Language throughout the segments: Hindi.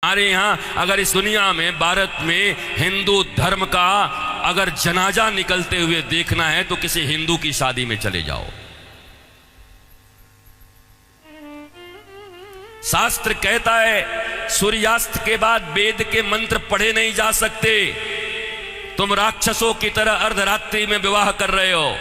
हमारे यहाँ अगर इस दुनिया में, भारत में हिंदू धर्म का अगर जनाजा निकलते हुए देखना है तो किसी हिंदू की शादी में चले जाओ। शास्त्र कहता है सूर्यास्त के बाद वेद के मंत्र पढ़े नहीं जा सकते। तुम राक्षसों की तरह अर्धरात्रि में विवाह कर रहे हो।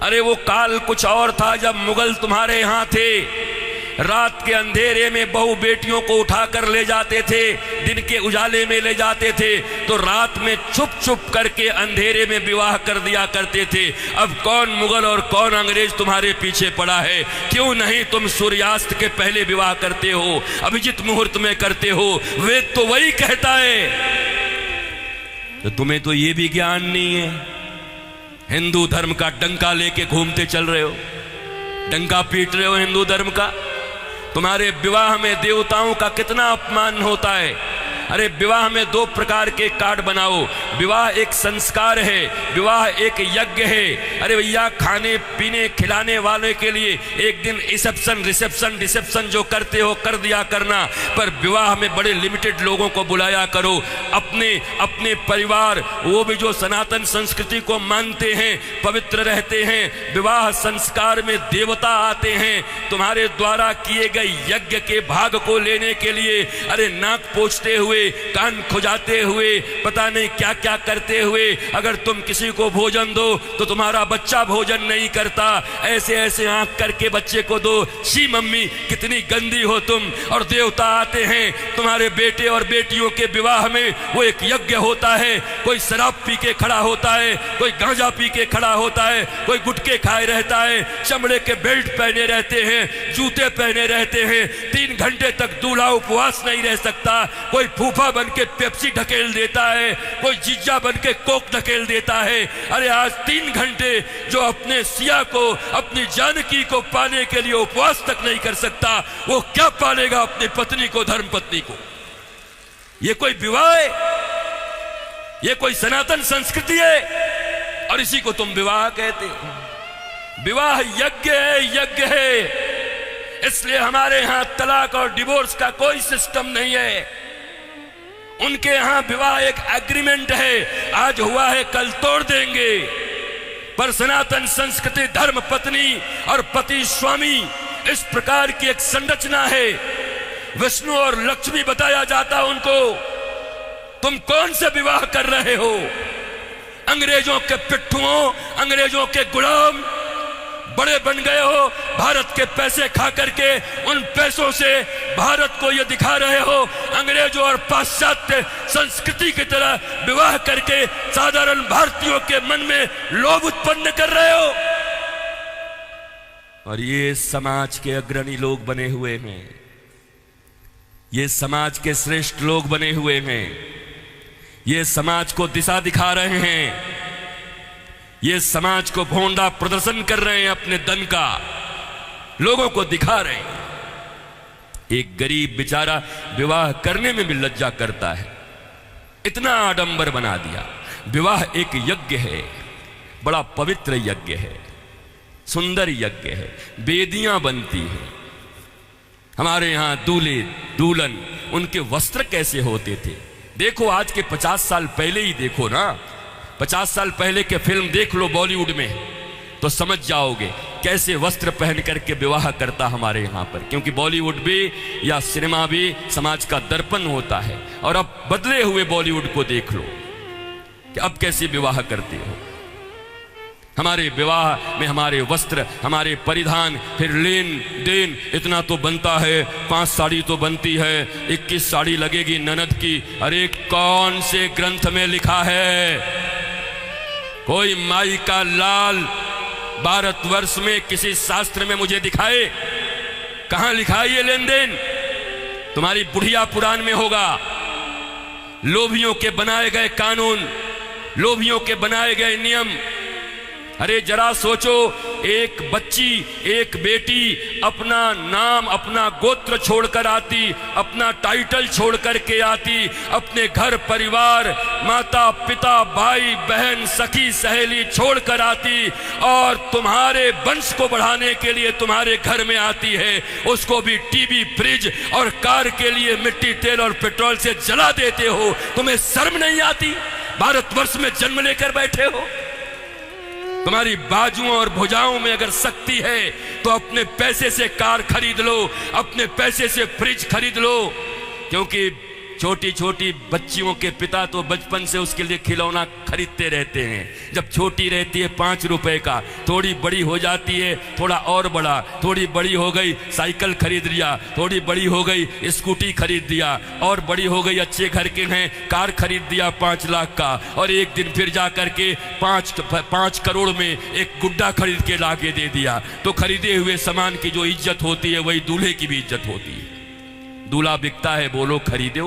अरे वो काल कुछ और था जब मुगल तुम्हारे यहां थे। रात के अंधेरे में बहू बेटियों को उठाकर ले जाते थे, दिन के उजाले में ले जाते थे, तो रात में छुप छुप करके अंधेरे में विवाह कर दिया करते थे। अब कौन मुगल और कौन अंग्रेज तुम्हारे पीछे पड़ा है? क्यों नहीं तुम सूर्यास्त के पहले विवाह करते हो, अभिजित मुहूर्त में करते हो? वेद तो वही कहता है। तो तुम्हें तो ये भी ज्ञान नहीं है। हिंदू धर्म का डंका लेके घूमते चल रहे हो, डंका पीट रहे हो हिंदू धर्म का। तुम्हारे विवाह में देवताओं का कितना अपमान होता है। अरे विवाह में दो प्रकार के कार्ड बनाओ। विवाह एक संस्कार है, विवाह एक यज्ञ है। अरे भैया, खाने पीने खिलाने वाले के लिए एक दिन रिसेप्शन जो करते हो कर दिया करना, पर विवाह में बड़े लिमिटेड लोगों को बुलाया करो। अपने परिवार, वो भी जो सनातन संस्कृति को मानते हैं, पवित्र रहते हैं। विवाह संस्कार में देवता आते हैं तुम्हारे द्वारा किए गए यज्ञ के भाग को लेने के लिए। अरे नाक पोंछते हुए, कान खुजाते हुए, पता नहीं क्या क्या करते हुए अगर तुम किसी को भोजन दो तो तुम्हारा बच्चा भोजन नहीं करता। ऐसे ऐसे आंख करके बच्चे को दो। शी मम्मी, कितनी गंदी हो तुम। और देवता आते हैं तुम्हारे बेटे और बेटियों के विवाह में। वो एक यज्ञ होता है। कोई शराब पी के खड़ा होता है, कोई गांजा पी के खड़ा होता है, कोई गुटके खाए रहता है, चमड़े के बेल्ट पहने रहते हैं, जूते पहने रहते हैं। 3 घंटे तक दूल्हा उपवास नहीं रह सकता। कोई फूफा बन के पेप्सी ढकेल देता है, कोई जीजा बन के कोक ढकेल देता है। अरे आज 3 घंटे जो अपने सिया को, अपनी जानकी को पाने के लिए उपवास तक नहीं कर सकता, वो क्या पालेगा अपनी पत्नी को, धर्म पत्नी को? ये कोई विवाह है? ये कोई सनातन संस्कृति है? और इसी को तुम विवाह कहते हो। विवाह यज्ञ है, यज्ञ है। इसलिए हमारे यहां तलाक और डिवोर्स का कोई सिस्टम नहीं है। उनके यहां विवाह एक एग्रीमेंट है, आज हुआ है कल तोड़ देंगे। पर सनातन संस्कृति धर्म पत्नी और पति स्वामी, इस प्रकार की एक संरचना है। विष्णु और लक्ष्मी बताया जाता उनको। तुम कौन से विवाह कर रहे हो? अंग्रेजों के पिट्ठुओं, अंग्रेजों के गुलाम बड़े बन गए हो। भारत के पैसे खा करके उन पैसों से भारत को ये दिखा रहे हो अंग्रेजों और पाश्चात्य संस्कृति की तरह विवाह करके साधारण भारतीयों के मन में लोभ उत्पन्न कर रहे हो। और ये समाज के अग्रणी लोग बने हुए हैं, ये समाज के श्रेष्ठ लोग बने हुए हैं, ये समाज को दिशा दिखा रहे हैं, ये समाज को भोंडा प्रदर्शन कर रहे हैं, अपने धन का लोगों को दिखा रहे हैं। एक गरीब बेचारा विवाह करने में भी लज्जा करता है, इतना आडंबर बना दिया। विवाह एक यज्ञ है, बड़ा पवित्र यज्ञ है, सुंदर यज्ञ है, वेदियां बनती हैं। हमारे यहां दूल्हे दुल्हन, उनके वस्त्र कैसे होते थे? देखो आज के 50 साल पहले ही देखो ना, 50 साल पहले के फिल्म देख लो बॉलीवुड में, तो समझ जाओगे कैसे वस्त्र पहन करके विवाह करता हमारे यहाँ पर। क्योंकि बॉलीवुड भी या सिनेमा भी समाज का दर्पण होता है। और अब बदले हुए बॉलीवुड को देख लो कि अब कैसे विवाह करते हो। हमारे विवाह में हमारे वस्त्र, हमारे परिधान, फिर लेन देन इतना तो बनता है। 5 साड़ी तो बनती है, 21 साड़ी लगेगी ननद की। अरे कौन से ग्रंथ में लिखा है? कोई माई का लाल भारतवर्ष में किसी शास्त्र में मुझे दिखाए? कहां लिखा है ये लेन देन? तुम्हारी बुढ़िया पुराण में होगा। लोभियों के बनाए गए कानून, लोभियों के बनाए गए नियम, अरे जरा सोचो, एक बच्ची, एक बेटी अपना नाम, अपना गोत्र छोड़कर आती, अपना टाइटल छोड़कर के आती, अपने घर परिवार, माता पिता भाई बहन सखी सहेली छोड़कर आती और तुम्हारे वंश को बढ़ाने के लिए तुम्हारे घर में आती है। उसको भी टीवी, फ्रिज और कार के लिए मिट्टी, तेल और पेट्रोल से जला देते हो। तुम्हें शर्म नहीं आती? भारतवर्ष में जन्म लेकर बैठे हो। तुम्हारी बाजुओं और भुजाओं में अगर शक्ति है तो अपने पैसे से कार खरीद लो, अपने पैसे से फ्रिज खरीद लो, क्योंकि छोटी छोटी बच्चियों के पिता तो बचपन से उसके लिए खिलौना खरीदते रहते हैं। जब छोटी रहती है 5 रुपए का, थोड़ी बड़ी हो जाती है थोड़ा और बड़ा, थोड़ी बड़ी हो गई साइकिल खरीद लिया, थोड़ी बड़ी हो गई स्कूटी खरीद दिया, और बड़ी हो गई अच्छे घर के हैं कार खरीद दिया 5 लाख का, और एक दिन फिर जा करके 5 करोड़ में एक गुड्डा खरीद के लाके दे दिया। तो खरीदे हुए सामान की जो इज्जत होती है वही दूल्हे की भी इज्जत होती है। दूल्हा बिकता है, बोलो खरीदो।